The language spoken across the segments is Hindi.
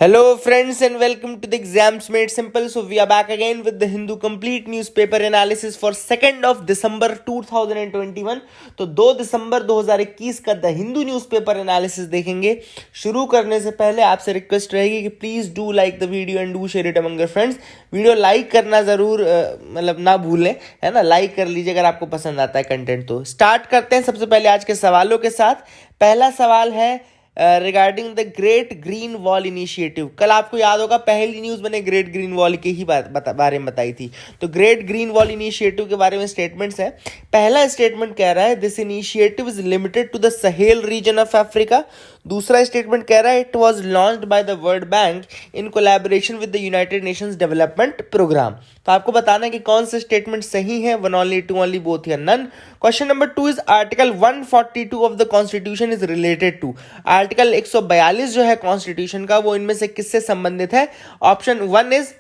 Hello friends and welcome to the Exams Made Simple. So we are back again with the Hindu complete newspaper analysis for 2nd of December 2021. तो 2 दिसंबर 2021 का द हिंदू न्यूज़पेपर एनालिसिस देखेंगे। शुरू करने से पहले आपसे रिक्वेस्ट रहेगी कि please do like the video and do share it among your friends. Video like करना ज़रूर मतलब ना भूलें, है ना। लाइक कर लीजिए अगर आपको पसंद आता है कंटेंट। तो स्टार्ट करते हैं सबसे पहले आज के सवालों के साथ। पहला सवाल है regarding the great green wall initiative. कल आपको याद होगा पहली न्यूज़ मैंने ग्रेट ग्रीन वॉल के ही बारे में बताई थी। तो ग्रेट ग्रीन वॉल इनिशिएटिव के बारे में स्टेटमेंट्स हैं। पहला स्टेटमेंट कह रहा है this initiative is limited to the Sahel region of Africa. दूसरा स्टेटमेंट कह रहा है it was launched by the World Bank in collaboration with the United Nations Development Programme. तो आपको बताना है कि कौन से स्टेटमेंट सही है, one only, two only, both या none. Question number 2 is article 142 of the constitution is related to. Article 142 जो है कॉन्स्टिट्यूशन का वो इनमें से किससे संबंधित है? Option 1 is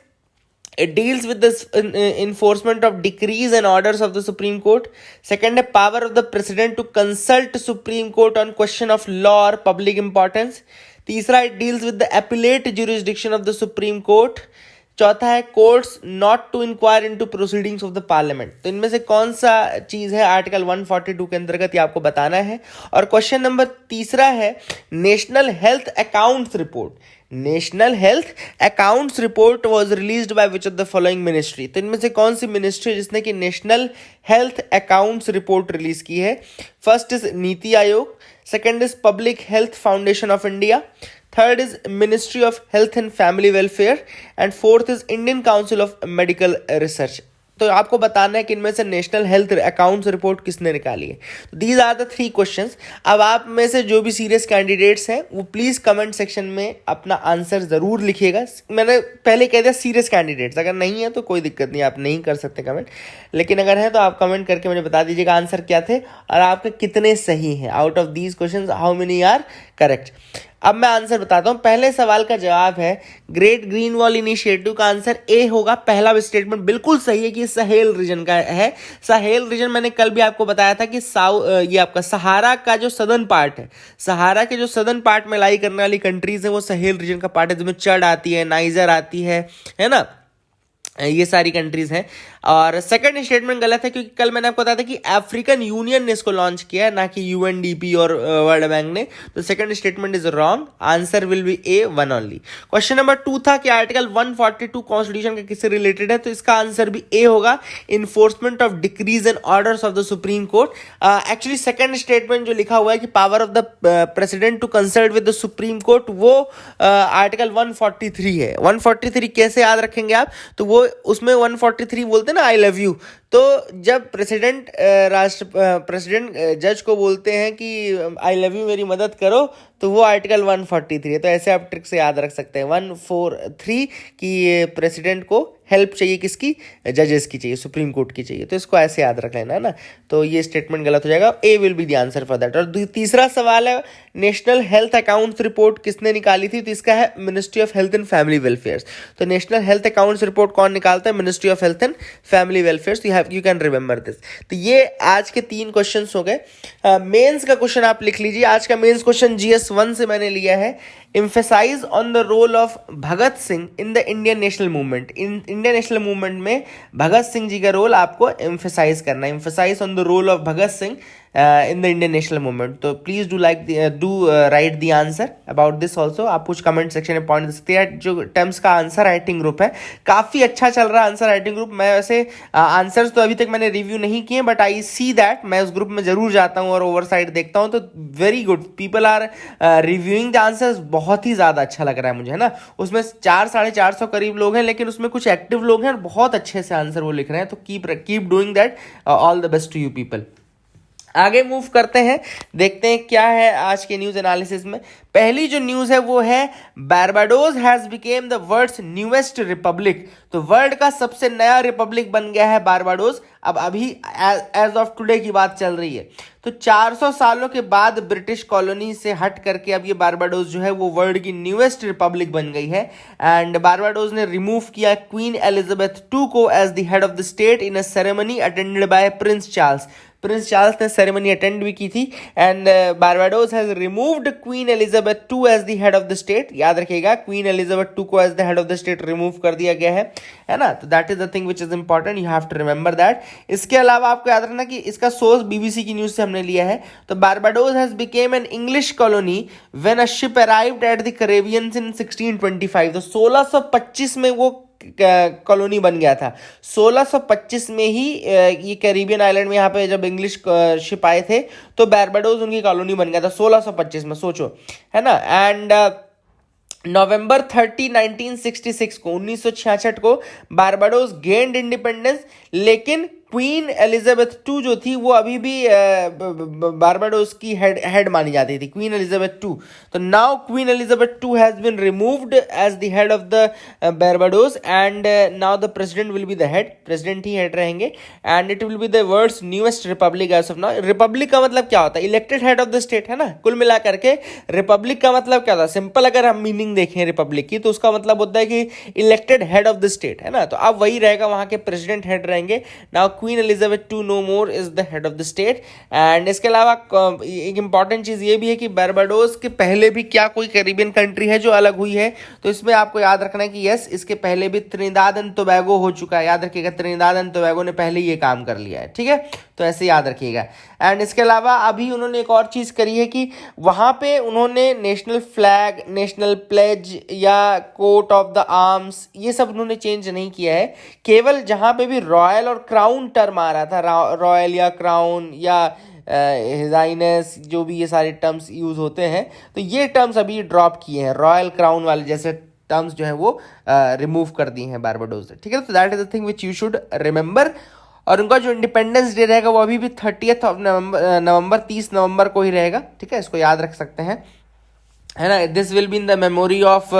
it deals with the enforcement of decrees and orders of the Supreme Court. Second, a power of the president to consult Supreme Court on question of law or public importance. तीसरा, it deals with the appellate jurisdiction of the Supreme Court. चौथा है courts not to inquire into proceedings of the Parliament. तो इनमें से कौन सा चीज है आर्टिकल 142 के अंतर्गत, ये आपको बताना है। और क्वेश्चन नंबर तीसरा है national health accounts report. National health accounts report was released by which of the following ministry. तो इनमें से कौन सी मिनिस्ट्री जिसने कि national health accounts report release की है? First is NITI Aayog, second is public health foundation of India, third is ministry of health and family welfare and fourth is Indian council of medical research. तो आपको बताना है कि इनमें से नेशनल हेल्थ अकाउंट्स रिपोर्ट किसने निकाली है। तो दीज आर द 3 क्वेश्चंस। अब आप में से जो भी सीरियस कैंडिडेट्स हैं वो प्लीज़ कमेंट सेक्शन में अपना आंसर ज़रूर लिखिएगा। मैंने पहले कह दिया सीरियस कैंडिडेट्स, अगर नहीं है तो कोई दिक्कत नहीं, आप नहीं कर सकते कमेंट, लेकिन अगर है तो आप कमेंट करके मुझे बता दीजिएगा आंसर क्या थे और आपके कितने सही हैं। Out of these question how many are correct. अब मैं आंसर बताता हूं। पहले सवाल का जवाब है ग्रेट ग्रीन वॉल इनिशिएटिव का आंसर ए होगा। पहला स्टेटमेंट बिल्कुल सही है कि सहेल रीजन का है। सहेल रीजन मैंने कल भी आपको बताया था कि ये आपका सहारा का जो सदर्न पार्ट है, सहारा के जो सदर्न पार्ट में लाई करने वाली कंट्रीज है वो सहेल रीजन का पार्ट है, जिसमें चड आती है, नाइजर आती है ना, ये सारी कंट्रीज हैं। और सेकंड स्टेटमेंट गलत है क्योंकि कल मैंने आपको बताया था कि अफ्रीकन यूनियन ने इसको लॉन्च किया है, ना कि यूएनडीपी और वर्ल्ड बैंक ने। तो second statement is wrong, answer will be A, one only. Question number 2 था कि आर्टिकल 142 कॉन्स्टिट्यूशन का किससे रिलेटेड है? तो इसका आंसर भी ए होगा, enforcement of decrees and orders of the Supreme Court. Actually second statement जो लिखा हुआ है कि power of the president to consult with the Supreme Court, वो आर्टिकल 143 है। 143 कैसे याद रखेंगे आप? तो वो उसमें 143 बोलते हैं ना आई लव यू। तो जब प्रेसिडेंट जज को बोलते हैं कि आई लव यू मेरी मदद करो, तो वो आर्टिकल 143 है। तो ऐसे आप ट्रिक से याद रख सकते हैं 143 कि प्रेसिडेंट को हेल्प चाहिए, किसकी? जजेस की चाहिए, सुप्रीम कोर्ट की चाहिए। तो इसको ऐसे याद रख लेना है ना। तो ये स्टेटमेंट गलत हो जाएगा, A will be the answer for that. और तीसरा सवाल है नेशनल हेल्थ अकाउंट्स रिपोर्ट किसने निकाली थी? तो इसका है ministry of health and family welfare. तो नेशनल हेल्थ अकाउंट्स रिपोर्ट कौन निकालता है? Ministry of health and family welfare. You can remember this. तो ये आज के 3 क्वेश्चन हो गए। मेंस का क्वेश्चन आप लिख लीजिए। आज का मेंस क्वेश्चन GS1 से मैंने लिया है। Emphasise on the role of Bhagat Singh in the Indian national movement. Indian national movement में भगत सिंह जी का रोल आपको एम्फेसाइज करना है। Emphasise on the role of Bhagat Singh in the Indian national movement. तो please do write the answer about this also. आप कुछ कमेंट सेक्शन में पॉइंट दे सकते हैं। जो टर्म्स का आंसर राइटिंग ग्रुप है, काफ़ी अच्छा चल रहा है आंसर राइटिंग ग्रुप। मैं वैसे आंसर्स तो अभी तक मैंने रिव्यू नहीं किए, बट आई सी दैट मैं उस ग्रुप में जरूर जाता हूँ और ओवरसाइट देखता हूँ। तो very good, people are reviewing the answers. बहुत ही ज़्यादा अच्छा लग रहा है मुझे, है ना। उसमें 400-450 करीब लोग हैं, लेकिन उसमें कुछ एक्टिव लोग हैं और बहुत अच्छे से आंसर वो लिख रहे हैं। तो keep doing that. All the best to you people. आगे मूव करते हैं, देखते हैं क्या है आज के न्यूज एनालिसिस में। पहली जो न्यूज है वो है Barbados has become the world's newest republic. तो वर्ल्ड का सबसे नया रिपब्लिक बन गया है बारबाडोस। अब अभी एज ऑफ टुडे की बात चल रही है। तो 400 सालों के बाद ब्रिटिश कॉलोनी से हट करके अब ये बारबाडोस जो है वो वर्ल्ड की न्यूएस्ट रिपब्लिक बन गई है। एंड बारबाडोस ने रिमूव किया क्वीन एलिजाबेथ II को as the head of the state in a ceremony attended by Prince Charles. Prince Charles ने सेरेमनी अटेंड भी की थी। And Barbados has removed Queen Elizabeth two as the head of the state. याद रखिएगा, क्वीन एलिजाबेथ टू को as the head of the state remove कर दिया गया है ना। तो that is the thing which is important, you have to remember that. इसके अलावा आपको याद रखना कि इसका सोर्स बीबीसी की न्यूज से हमने लिया है। तो Barbados has become an English colony when a ship arrived at the Caribbeans in 1625। तो 1625 में वो कॉलोनी बन गया था। 1625 में ही ये कैरिबियन आइलैंड में यहाँ पे जब इंग्लिश शिप आए थे तो बारबाडोस उनकी कॉलोनी बन गया था 1625 में, सोचो, है ना। एंड नवंबर 30 1966 को 1966 को बारबाडोस गेन्ड इंडिपेंडेंस, लेकिन क्वीन एलिजाबेथ टू जो थी वो अभी भी बारबाडोस की हेड मानी जाती थी, क्वीन एलिजाबेथ टू। तो now Queen Elizabeth two has been removed as the head of the Barbados and now the president will be the head, president ही हेड रहेंगे। And it will be the world's newest republic as of now. Republic का मतलब क्या होता है? Elected head of the state, है ना। कुल मिलाकर के रिपब्लिक का मतलब क्या होता है? सिंपल अगर हम मीनिंग देखें रिपब्लिक की तो उसका मतलब होता है कि elected head of the state, है ना। तो अब वही रहेगा, वहां के प्रेसिडेंट हेड रहेंगे। Now Queen Elizabeth two no more is the head of the state. And इसके अलावा एक इंपॉर्टेंट चीज ये भी है कि बारबाडोस के पहले भी क्या कोई कैरिबियन कंट्री है जो अलग हुई है? तो इसमें आपको याद रखना है कि यस, इसके पहले भी त्रिनिदाद एंड टोबैगो हो चुका है। याद रखिएगा, त्रिनिदाद एंड टोबैगो ने पहले ये काम कर लिया है, ठीक है। तो ऐसे याद रखिएगा। एंड इसके अलावा अभी उन्होंने एक और चीज करी है कि वहां पे उन्होंने नेशनल फ्लैग, नेशनल प्लेज या कोट ऑफ द आर्म्स, ये सब उन्होंने चेंज नहीं किया है। केवल जहां पे भी रॉयल और क्राउन टर्म आ रहा था, रॉयल या क्राउन या हिजाइनेस, जो भी ये सारे टर्म्स यूज होते हैं, तो ये टर्म्स अभी ड्रॉप किए हैं। रॉयल क्राउन वाले जैसे टर्म्स जो है वो रिमूव कर दिए हैं बारबाडोस से, ठीक है। तो that is the thing which you should remember. और उनका जो इंडिपेंडेंस डे रहेगा वो अभी भी 30 नवंबर 30 नवंबर को ही रहेगा, ठीक है। इसको याद रख सकते हैं, है ना। This will be in the memory of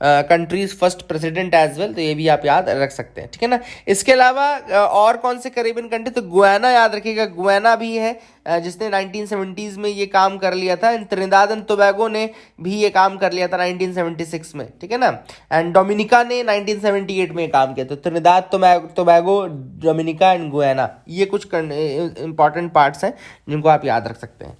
countries first president as well. तो ये भी आप याद रख सकते हैं, ठीक है ना। इसके अलावा और कौन से कैरिबियन कंट्री? तो गुयाना याद रखिएगा, गुयाना भी है जिसने 1970s में ये काम कर लिया था। त्रिनिदाद एंड टोबैगो ने भी ये काम कर लिया था 1976 में, ठीक है ना। एंड डोमिनिका ने 1978 में काम किया। तो Trinidad, Tobago, Dominica and Guyana, ये कुछ इंपॉर्टेंट पार्ट्स हैं जिनको आप याद रख सकते हैं।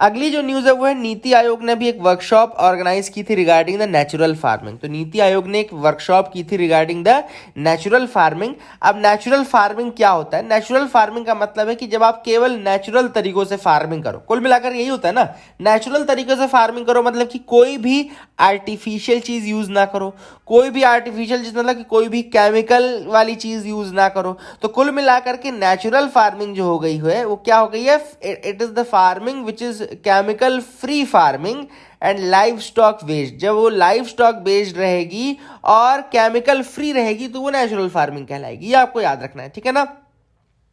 अगली जो न्यूज़ है वो है नीति आयोग ने भी एक वर्कशॉप ऑर्गेनाइज की थी रिगार्डिंग द नेचुरल फार्मिंग। तो नीति आयोग ने एक वर्कशॉप की थी रिगार्डिंग द नेचुरल फार्मिंग। अब नेचुरल फार्मिंग क्या होता है? नेचुरल फार्मिंग का मतलब है कि जब आप केवल नेचुरल तरीकों से फार्मिंग करो, कुल मिलाकर यही होता है ना। नेचुरल तरीकों से फार्मिंग करो मतलब कि कोई भी आर्टिफिशियल चीज यूज ना करो, कोई भी आर्टिफिशियल चीज मतलब कि कोई भी केमिकल वाली चीज यूज ना करो। तो कुल मिलाकर के नेचुरल फार्मिंग जो हो गई है वो क्या हो गई है? It is the farming which is chemical free farming and live stock based. जब वो लाइव स्टॉक बेस्ड रहेगी और केमिकल फ्री रहेगी तो वो नेचुरल फार्मिंग कहलाएगी। ये आपको याद रखना है, ठीक है ना।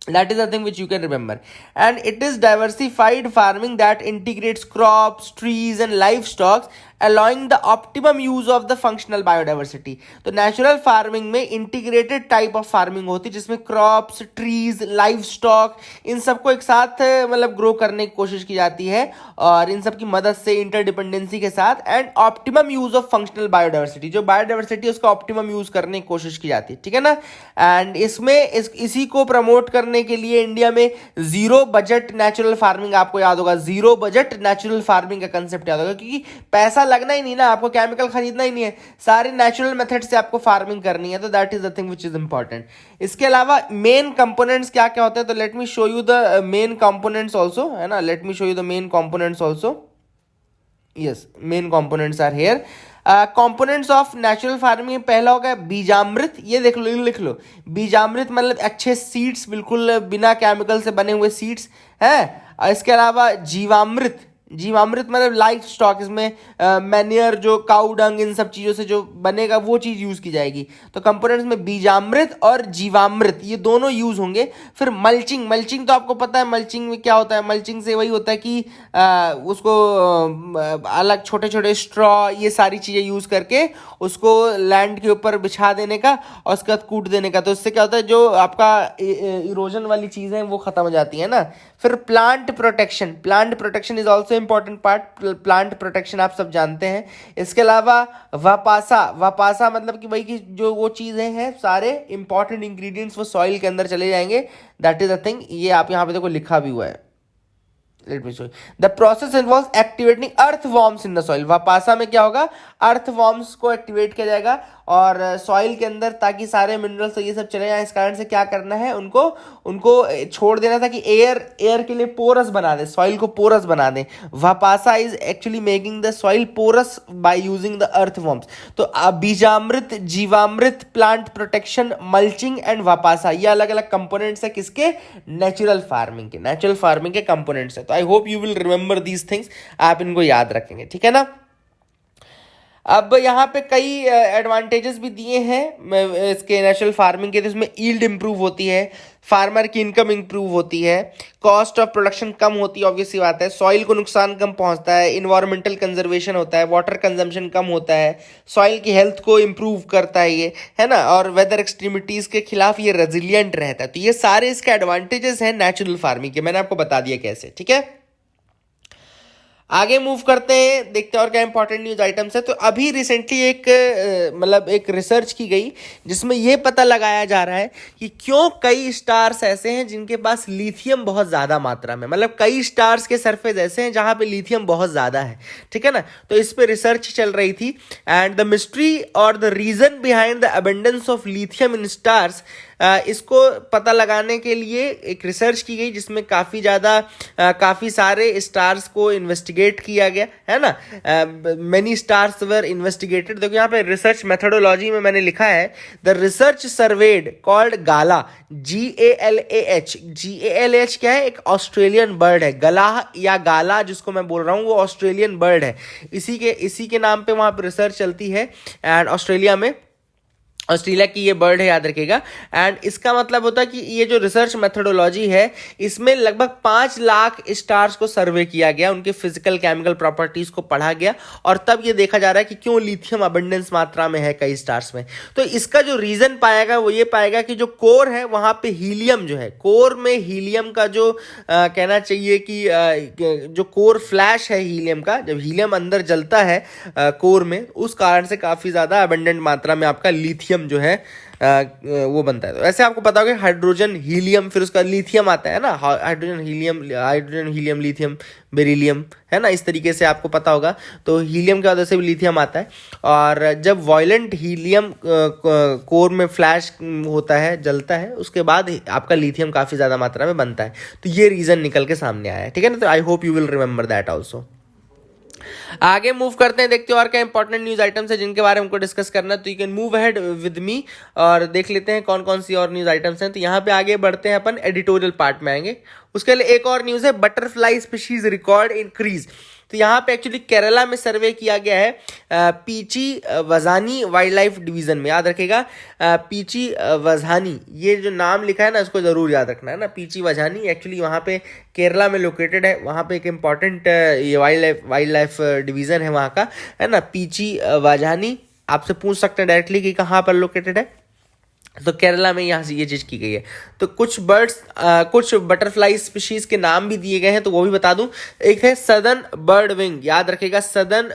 That is the thing which you can remember. And it is diversified farming that integrates crops, trees and livestock, allowing the optimum use of the functional biodiversity. तो natural farming में integrated type of farming होती है जिसमें crops, trees, livestock इन सबको एक साथ मतलब grow करने की कोशिश की जाती है और इन सब की मदद से interdependency के साथ and optimum use of functional biodiversity, जो biodiversity उसका optimum use करने की कोशिश की जाती है, ठीक है ना। एंड इसमें इसी को प्रमोट करने के लिए इंडिया में जीरो बजट नेचुरल फार्मिंग, आपको याद होगा जीरो बजट नेचुरल फार्मिंग का कंसेप्ट याद होगा, क्योंकि पैसा लगना ही नहीं ना, आपको केमिकल खरीदना ही नहीं है, सारे नेचुरल मेथड से आपको फार्मिंग करनी है। तो that is the thing which is important. इसके अलावा मेन कंपोनेंट्स क्या क्या होते हैं? तो let me show you the main components also, है ना। Let me show you the main components also. Yes, main components are here. Components of natural farming पहला होगा बीजामृत। ये देख लो, लिख लो, बीजामृत मतलब अच्छे सीड्स, बिल्कुल बिना केमिकल से बने हुए सीड्स हैं। इसके अलावा जीवामृत, जीवामृत मतलब लाइफ स्टॉक, इसमें मैन्योर जो काऊ डंग इन सब चीज़ों से जो बनेगा वो चीज़ यूज़ की जाएगी। तो कंपोनेंट्स में बीजामृत और जीवामृत ये दोनों यूज़ होंगे। फिर मल्चिंग, मल्चिंग तो आपको पता है मल्चिंग में क्या होता है। मल्चिंग से वही होता है कि उसको अलग छोटे छोटे स्ट्रॉ ये सारी चीज़ें यूज़ करके उसको लैंड के ऊपर बिछा देने का और उसके बाद कूट देने का। तो इससे क्या होता है, जो आपका इरोजन वाली चीज़ें वो ख़त्म हो जाती है ना। फिर plant protection, plant protection is also सबसे इंपॉर्टेंट पार्ट प्लांट प्रोटेक्शन आप सब जानते हैं। इसके अलावा वापासा मतलब कि भाई की जो वो चीज़ें हैं, सारे इंपॉर्टेंट इंग्रेडिएंट्स वो सॉइल के अंदर चले जाएंगे। दैट इज अ थिंग, ये आप यहाँ पे देखो लिखा भी हुआ है। Let me show. The process involves activating earthworms in the soil. Whapasa में क्या होगा, अर्थवॉर्म्स को एक्टिवेट किया जाएगा और सॉइल के अंदर, ताकि सारे मिनरल्स ये सब चले जाएं। इस कारण से क्या करना है, उनको छोड़ देना था कि एयर के लिए पोरस बना दे, सॉइल को पोरस बना दे। Whapasa is actually making the soil porous by using the earthworms. तो Beejamrit, Jeevamrit, plant protection, mulching and Whapasa, ये अलग अलग कंपोनेंट्स है किसके, नेचुरल फार्मिंग के कंपोनेंट्स है। तो आई hope you will remember these things, आप इनको याद रखेंगे, ठीक है ना। अब यहाँ पे कई एडवांटेजेस भी दिए हैं इसके नेचुरल फार्मिंग के, जिसमें ईल्ड इंप्रूव होती है, फार्मर की इनकम इंप्रूव होती है, कॉस्ट ऑफ प्रोडक्शन कम होती है, ऑब्वियस सी बात है, सॉइल को नुकसान कम पहुंचता है, इन्वायरमेंटल कंजर्वेशन होता है, वाटर कंजम्पशन कम होता है, सॉइल की हेल्थ को इंप्रूव करता है ये, है ना, और वेदर एक्सट्रीमिटीज़ के खिलाफ ये रेजिलियंट रहता है। तो ये सारे इसके एडवांटेजेस हैं नेचुरल फार्मिंग के, मैंने आपको बता दिया कैसे, ठीक है। आगे मूव करते हैं, देखते हैं और क्या इंपॉर्टेंट न्यूज आइटम्स है। तो अभी रिसेंटली एक रिसर्च की गई जिसमें यह पता लगाया जा रहा है कि क्यों कई स्टार्स ऐसे हैं जिनके पास लिथियम बहुत ज़्यादा मात्रा में, मतलब कई स्टार्स के सरफेस ऐसे हैं जहां पे लिथियम बहुत ज़्यादा है, ठीक है ना। तो इस पे रिसर्च चल रही थी एंड द मिस्ट्री और the reason behind the abundance of lithium in stars, इसको पता लगाने के लिए एक रिसर्च की गई जिसमें काफ़ी सारे स्टार्स को इन्वेस्टिगेट किया गया, है ना। मेनी स्टार्स वर इन्वेस्टिगेटेड। देखो यहाँ पे रिसर्च मेथोडोलॉजी में मैंने लिखा है, the research served called gala, GALAH क्या है, एक ऑस्ट्रेलियन बर्ड है, गलाह या गाला जिसको मैं बोल रहा हूँ वो ऑस्ट्रेलियन बर्ड है। इसी के नाम पे वहाँ पे रिसर्च चलती है एंड ऑस्ट्रेलिया की ये बर्ड है, याद रखिएगा। एंड इसका मतलब होता है कि ये जो रिसर्च मेथोडोलॉजी है इसमें लगभग 5 लाख स्टार्स को सर्वे किया गया, उनके फिजिकल केमिकल प्रॉपर्टीज को पढ़ा गया और तब ये देखा जा रहा है कि क्यों लिथियम अबंडेंस मात्रा में है कई स्टार्स में। तो इसका जो रीजन पाएगा वो ये पाएगा कि जो कोर है वहां पे हीलियम जो है, कोर में हीलियम का जो कहना चाहिए कि जो कोर फ्लैश है हीलियम का, जब हीलियम अंदर जलता है कोर में, उस कारण से काफी ज्यादा अबंडेंट मात्रा में आपका लिथियम जो है वो बनता है। तो ऐसे आपको पता होगा हाइड्रोजन हीलियम, फिर उसका लिथियम आता है ना, हाइड्रोजन हीलियम लिथियम बेरिलियम, है ना, इस तरीके से आपको पता होगा। तो हीलियम की वजह से भी लिथियम आता है और जब वायलेंट हीलियम कोर में फ्लैश होता है, जलता है, उसके बाद आपका लिथियम काफ़ी ज़्यादा मात्रा में बनता है। तो ये रीज़न निकल के सामने आया है, ठीक है ना। तो आई hope you will remember that also. आगे मूव करते हैं, देखते हैं और क्या इंपॉर्टेंट न्यूज आइटम्स है जिनके बारे में हमको डिस्कस करना है। तो you can move ahead with me और देख लेते हैं कौन कौन सी और न्यूज आइटम्स हैं। तो यहाँ पे आगे बढ़ते हैं, अपन एडिटोरियल पार्ट में आएंगे। उसके लिए एक और न्यूज है, बटरफ्लाई स्पीशीज रिकॉर्ड इंक्रीज। तो यहाँ पे एक्चुअली केरला में सर्वे किया गया है पीची वजानी वाइल्ड लाइफ डिवीजन में, याद रखेगा पीची वजानी, ये जो नाम लिखा है ना इसको जरूर याद रखना है ना, पीची वजानी एक्चुअली वहाँ पे केरला में लोकेटेड है। वहाँ पे एक इम्पॉर्टेंट ये वाइल्ड लाइफ डिवीजन है वहाँ का, है ना, पीची वजानी। आपसे पूछ सकते हैं डायरेक्टली कि कहाँ पर लोकेटेड है, तो केरला में यहाँ से ये चीज़ की गई है। तो कुछ बटरफ्लाई स्पीशीज के नाम भी दिए गए हैं, तो वो भी बता दूं। एक है सदर्न बर्ड विंग, याद रखेगा southern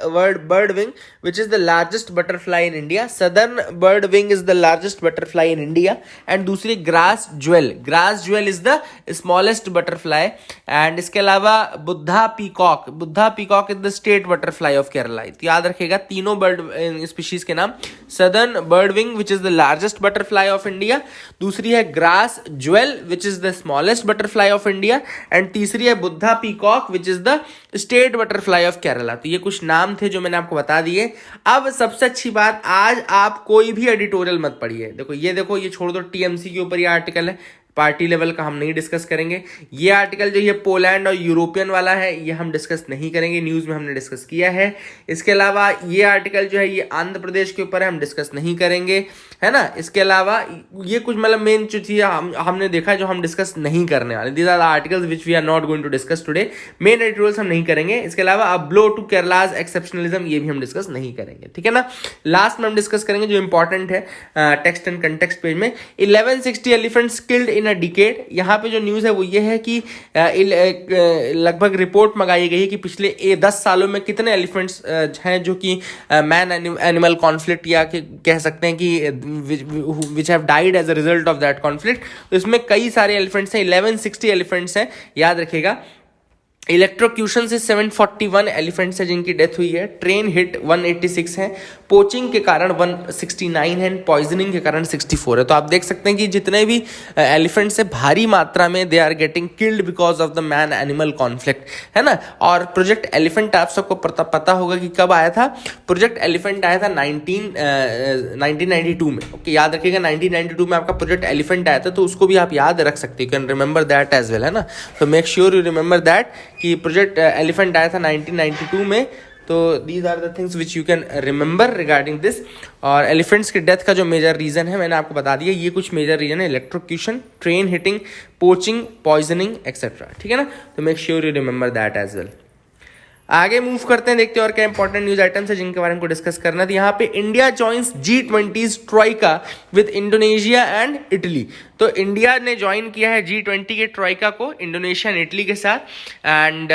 bird wing which is the largest butterfly in India. Southern bird wing is the largest butterfly in India. And दूसरी grass jewel is the smallest butterfly. And इसके अलावा Buddha peacock is the state butterfly of Kerala. तो याद रखेगा तीनों बर्ड स्पीशीज के नाम, southern bird wing which is the largest butterfly of India, दूसरी है grass jewel which is the smallest butterfly of India, and तीसरी है Buddha peacock which is the state butterfly of Kerala. तो ये कुछ नाम थे जो मैंने आपको बता दिए। अब सबसे अच्छी बात, आज आप कोई भी एडिटोरियल मत पढ़िए। देखो ये छोड़ दो, टीएमसी के ऊपर ये आर्टिकल है, पार्टी लेवल का हम नहीं डिस्कस करेंगे। ये आर्टिकल जो ये पोलैंड और यूरोपियन वाला है ये हम डिस्कस नहीं करेंगे, न्यूज़ में हमने डिस्कस किया है। इसके अलावा ये आर्टिकल जो है ये आंध्र प्रदेश के ऊपर है, हम डिस्कस नहीं करेंगे। है ना। इसके अलावा ये कुछ मतलब मेन जो चीज़ हमने देखा जो हम डिस्कस नहीं करने वाले, these are the articles which we are not going to discuss today. Main editorials हम नहीं करेंगे। इसके अलावा अब ब्लो टू केरलाज एक्सेप्शनलिज्म ये भी हम डिस्कस नहीं करेंगे, ठीक है ना। लास्ट में हम डिस्कस करेंगे जो इंपॉर्टेंट है टेक्स्ट एंड कंटेक्स्ट पेज में, 1160 elephants killed in a decade. यहाँ पे जो न्यूज़ है वो ये है कि लगभग रिपोर्ट मंगाई गई है कि पिछले 10 सालों में कितने एलिफेंट्स हैं जो कि मैन एनिमल कॉन्फ्लिक्ट या कह सकते हैं कि which have died as a result of that conflict. तो इसमें कई सारे एलिफेंट्स हैं, 1160 एलिफेंट्स हैं, याद रखिएगा। इलेक्ट्रोक्यूशन से 741 एलिफेंट्स है जिनकी डेथ हुई है। ट्रेन हिट 186 है, पोचिंग के कारण 169 है, पॉइजनिंग के कारण 64 है। तो आप देख सकते हैं कि जितने भी एलिफेंट्स है भारी मात्रा में they are getting killed because of the man animal conflict, है ना। और प्रोजेक्ट एलिफेंट आप सबको पता होगा कि कब आया था। प्रोजेक्ट एलिफेंट आया था 1992 में। ओके, याद रखिएगा 1992 में आपका प्रोजेक्ट एलिफेंट आया था, तो उसको भी आप याद रख सकते हैं, can remember that as well, है ना। तो make sure you remember that कि प्रोजेक्ट एलिफेंट आया था 1992 में। तो these are the things which you can remember regarding this. और एलिफेंट्स की डेथ का जो मेजर रीजन है मैंने आपको बता दिया, ये कुछ मेजर रीजन है, electrocution, train hitting, poaching, poisoning etcetera, ठीक है ना। तो make sure you remember that as well. आगे मूव करते हैं, देखते हैं और क्या इंपॉर्टेंट न्यूज आइटम्स है जिनके बारे में डिस्कस करना था। यहाँ पे India joins G20 troika with Indonesia and Italy. तो इंडिया ने ज्वाइन किया है G20 के ट्रॉइका को इंडोनेशिया एंड इटली के साथ। एंड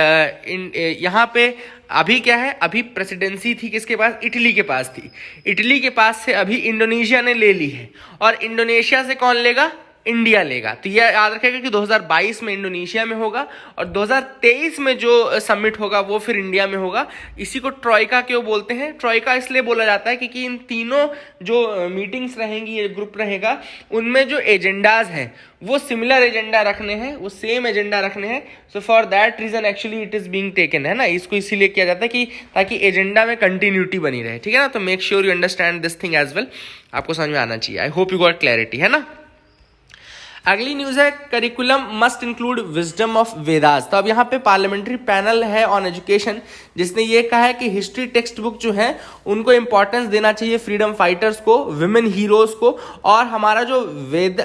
यहाँ पे अभी क्या है, अभी प्रेसिडेंसी थी किसके पास, इटली के पास थी। इटली के पास से अभी इंडोनेशिया ने ले ली है, और इंडोनेशिया से कौन लेगा, इंडिया लेगा। तो यह याद रखेगा कि 2022 में इंडोनेशिया में होगा और 2023 में जो समिट होगा वो फिर इंडिया में होगा। इसी को ट्रॉइका क्यों बोलते हैं, ट्रॉइका इसलिए बोला जाता है क्योंकि इन तीनों जो मीटिंग्स रहेंगी, ये ग्रुप रहेगा, उनमें जो एजेंडाज हैं वो सिमिलर एजेंडा रखने हैं, वो सेम एजेंडा रखने हैं। So for that reason actually it is being taken, है ना। इसको इसीलिए किया जाता है कि ताकि एजेंडा में कंटिन्यूटी बनी रहे, ठीक है ना। तो make sure you understand this thing as well, आपको समझ में आना चाहिए। I hope you got clarity, है ना। अगली न्यूज है curriculum must include wisdom of Vedas. तो अब यहाँ पे पार्लियामेंट्री पैनल है ऑन एजुकेशन जिसने ये कहा है कि हिस्ट्री टेक्स्ट बुक जो है उनको इंपॉर्टेंस देना चाहिए, फ्रीडम फाइटर्स को, विमेन हीरोज को, और हमारा जो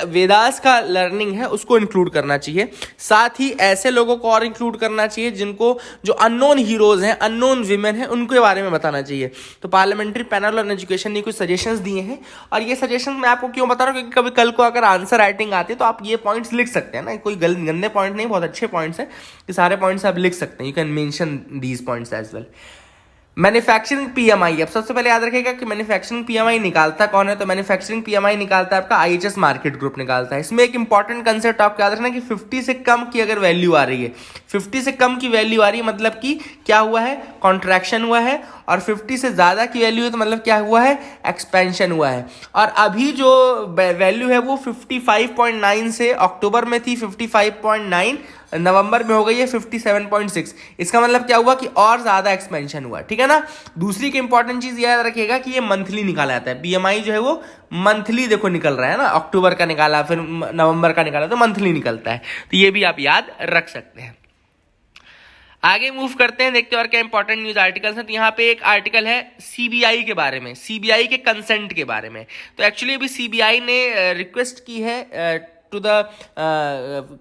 वेदास का लर्निंग है उसको इंक्लूड करना चाहिए। साथ ही ऐसे लोगों को और इंक्लूड करना चाहिए जिनको जो अननोन हीरोज हैं, अननोन विमेन हैं, उनके बारे में बताना चाहिए। तो पार्लियामेंट्री पैनल ऑन एजुकेशन ने कुछ सजेशंस दिए हैं, और ये सजेशन मैं आपको क्यों बता रहा हूँ क्योंकि कभी कल को अगर आंसर राइटिंग आती है तो आप ये पॉइंट्स लिख सकते हैं ना। कोई गंदे पॉइंट नहीं, बहुत अच्छे पॉइंट्स हैं, ये सारे पॉइंट्स आप लिख सकते हैं। You can mention these points as well. Manufacturing PMI, अब सबसे पहले याद रखिएगा कि मैन्युफैक्चरिंग पीएमआई निकालता कौन है। तो मैन्युफैक्चरिंग पीएमआई निकालता है आपका आईएचएस मार्केट ग्रुप निकालता है। इसमें एक इंपॉर्टेंट कंसेप्ट आपको याद रखना कि 50 से कम की अगर वैल्यू आ रही है, 50 से कम की वैल्यू आ रही है मतलब कि क्या हुआ है, कॉन्ट्रैक्शन हुआ है, और 50 से ज्यादा की वैल्यू है तो मतलब क्या हुआ है, एक्सपेंशन हुआ है। और अभी जो वैल्यू है वो 55.9 से अक्टूबर में थी 55.9, नवंबर में हो गई है 57.6। इसका मतलब क्या हुआ कि और ज्यादा एक्सपेंशन हुआ, ठीक है ना। दूसरी की इंपॉर्टेंट चीज याद रखिएगा कि ये मंथली निकाला जाता है। पीएमआई जो है वो मंथली देखो निकल रहा है ना, अक्टूबर का निकाला फिर नवंबर का निकाला, तो मंथली निकलता है। तो ये भी आप याद रख सकते हैं। आगे मूव करते हैं, देखते हैं और क्या इंपॉर्टेंट न्यूज आर्टिकल्स हैं। तो यहाँ पे एक आर्टिकल है सीबीआई के बारे में, सीबीआई के कंसेंट के बारे में। तो एक्चुअली अभी सीबीआई ने रिक्वेस्ट की है टू द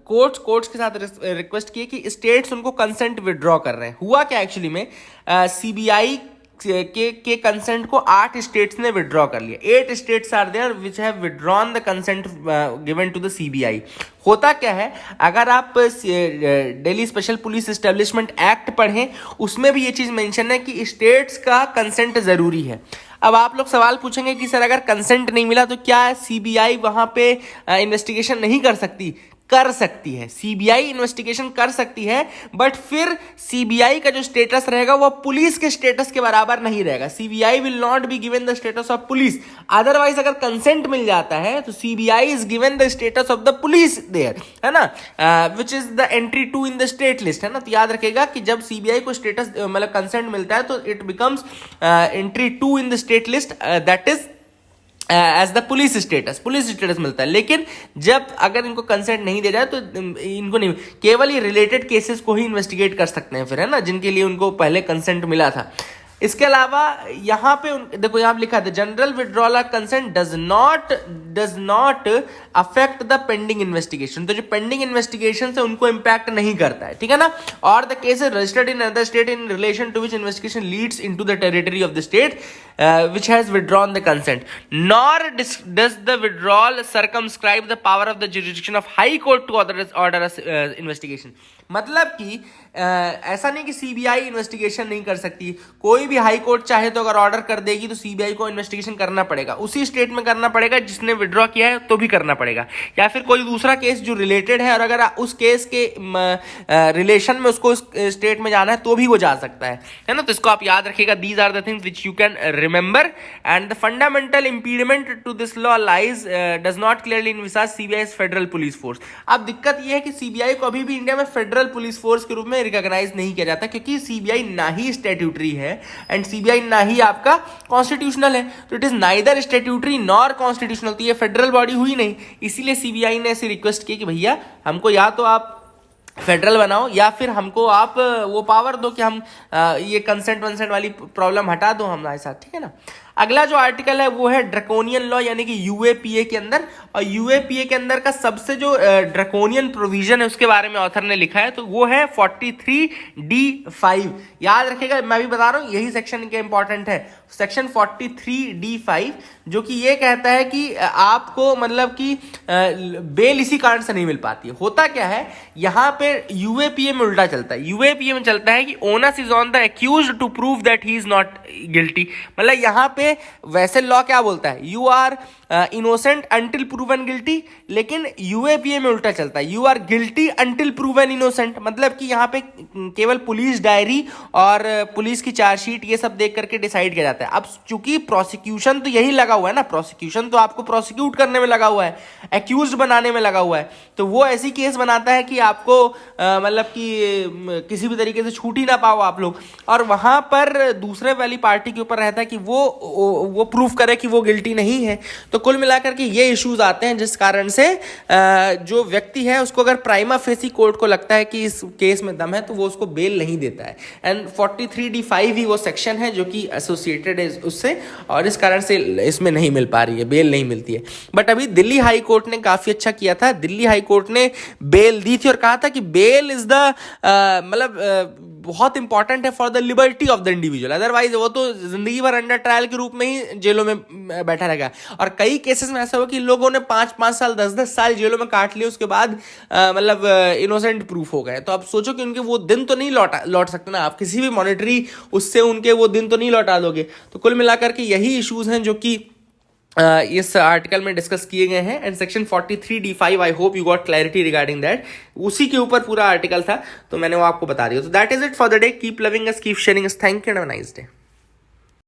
कोर्ट्स के साथ रिक्वेस्ट की है कि स्टेट्स उनको कंसेंट विड्रॉ कर रहे हैं। हुआ क्या एक्चुअली में, सीबीआई के कंसेंट को 8 स्टेट्स ने विड्रॉ कर लिया। 8 states are there which have withdrawn the consent given to the CBI. होता क्या है, अगर आप Delhi special police establishment act पढ़ें उसमें भी ये चीज मेंशन है कि स्टेट्स का कंसेंट जरूरी है। अब आप लोग सवाल पूछेंगे कि सर अगर कंसेंट नहीं मिला तो क्या सीबीआई वहां पे इन्वेस्टिगेशन नहीं कर सकती? कर सकती है, सीबीआई इन्वेस्टिगेशन कर सकती है, बट फिर सीबीआई का जो स्टेटस रहेगा वो पुलिस के स्टेटस के बराबर नहीं रहेगा। CBI will not be given the status of police. Otherwise अगर कंसेंट मिल जाता है तो CBI is given the status of the police there, है ना, which is the entry 2 in the state list, है ना। तो याद रखेगा कि जब सीबीआई को स्टेटस मतलब कंसेंट मिलता है तो it becomes entry 2 in the state list, that is as the police status मिलता है। लेकिन जब अगर इनको कंसेंट नहीं दे जाए तो इनको नहीं, केवल ये रिलेटेड केसेस को ही इन्वेस्टिगेट कर सकते हैं फिर, है ना, जिनके लिए उनको पहले कंसेंट मिला था। इसके अलावा यहाँ पे देखो यहाँ पे लिखा है general withdrawal consent does not affect the pending investigation. तो जो पेंडिंग इन्वेस्टिगेशन है उनको इंपैक्ट नहीं करता है, ठीक है ना। और the case is registered in other state in relation to which investigation leads into the territory of the state which has withdrawn the consent, nor does the withdrawal circumscribe the power of the jurisdiction of high court to order investigation. मतलब कि ऐसा नहीं कि सीबीआई इन्वेस्टिगेशन नहीं कर सकती, कोई भी हाई कोर्ट चाहे तो अगर ऑर्डर कर देगी तो सीबीआई को इन्वेस्टिगेशन करना पड़ेगा, उसी स्टेट में करना पड़ेगा जिसने विड्रॉ किया है तो भी करना पड़ेगा, या फिर कोई दूसरा केस जो रिलेटेड है और अगर उस केस के रिलेशन में उसको उस स्टेट में जाना है तो भी वो जा सकता है ना। तो इसको आप याद रखिएगा, these are the things which you can remember and the fundamental impediment to this law lies does not clearly envisage CBI federal police force. अब दिक्कत यह है कि सीबीआई को अभी भी इंडिया में फेडरल पुलिस फोर्स के रूप में रिकॉग्नाइज नहीं किया जाता, क्योंकि सीबीआई ना ही स्टैट्यूटरी है एंड सीबीआई ना ही आपका कॉन्स्टिट्यूशनल है। तो it is neither statutory nor constitutional, तो ये फेडरल बॉडी हुई नहीं। इसीलिए सीबीआई ने ऐसी रिक्वेस्ट की कि भैया हमको या तो आप फेडरल बनाओ या फिर हमको आप वो पावर दो कि हम ये कंसेंट वंसेंट वाली प्रॉब्लम हटा दो हमारे साथ, ठीक है ना। अगला जो आर्टिकल है वो है ड्रैकोनियन लॉ यानी कि यूएपीए के अंदर, और यूएपीए के अंदर का सबसे जो ड्रैकोनियन प्रोविजन है उसके बारे में ऑथर ने लिखा है, तो वो है 43D5। याद रखिएगा, मैं भी बता रहा हूं यही सेक्शन के इंपॉर्टेंट है, सेक्शन 43D5, जो कि ये कहता है कि आपको मतलब कि बेल इसी कारण से नहीं मिल पाती है। होता क्या है यहाँ पे यूएपीए में उल्टा चलता है, यूएपीए में चलता है कि onus is on the accused to prove that he is not guilty. मतलब यहाँ पे वैसे लॉ क्या बोलता है, you are innocent until proven guilty, लेकिन यूएपीए में उल्टा चलता है, you are guilty until proven innocent. मतलब कि यहाँ पे केवल पुलिस डायरी और पुलिस की चार्जशीट ये सब देख करके डिसाइड किया जाता है। अब चूंकि प्रोसिक्यूशन तो यही लगा हुआ है ना, प्रोसिक्यूशन तो आपको प्रोसिक्यूट करने में लगा हुआ है, एक्यूज्ड बनाने में लगा हुआ है, तो वो ऐसी केस बनाता है कि आपको मतलब कि किसी भी तरीके से छूट ही ना पाओ आप लोग, और वहां पर दूसरे वाली पार्टी के ऊपर रहता है कि वो प्रूफ करे कि वो गिल्टी नहीं है। तो कुल मिलाकर के ये इश्यूज आते हैं जिस कारण से जो व्यक्ति है उसको अगर प्राइमा फेसी कोर्ट को लगता है कि इस केस में दम है तो वो उसको बेल नहीं देता है। एंड 43D5 ही वो सेक्शन है जो कि एसोसिएटेड है उससे, और इस कारण से इसमें नहीं मिल पा रही है, बेल नहीं मिलती है। बट अभी दिल्ली हाई कोर्ट ने काफी अच्छा किया था, दिल्ली हाई कोर्ट ने बेल दी थी और कहा था कि बेल इज द मतलब बहुत इंपॉर्टेंट है for the liberty of the individual, otherwise वो तो जिंदगी भर अंडर ट्रायल के रूप में ही जेलों में बैठा रहेगा। और कई केसेस में ऐसा हुआ कि लोगों ने 5-5 साल 10-10 साल जेलों में काट लिए, उसके बाद मतलब इनोसेंट प्रूफ हो गए। तो आप सोचो कि उनके वो दिन तो नहीं लौट सकते ना, आप किसी भी मॉनेटरी उससे उनके वो दिन तो नहीं लौटा दोगे। तो कुल मिलाकर के यही इश्यूज हैं जो कि इस आर्टिकल में डिस्कस किए गए हैं। And section 43D5 I hope you got clarity regarding that, उसी के ऊपर पूरा आर्टिकल था, तो मैंने वो आपको बता दिया। तो that is it for the day, keep loving us, keep sharing us, thank you and have a nice day.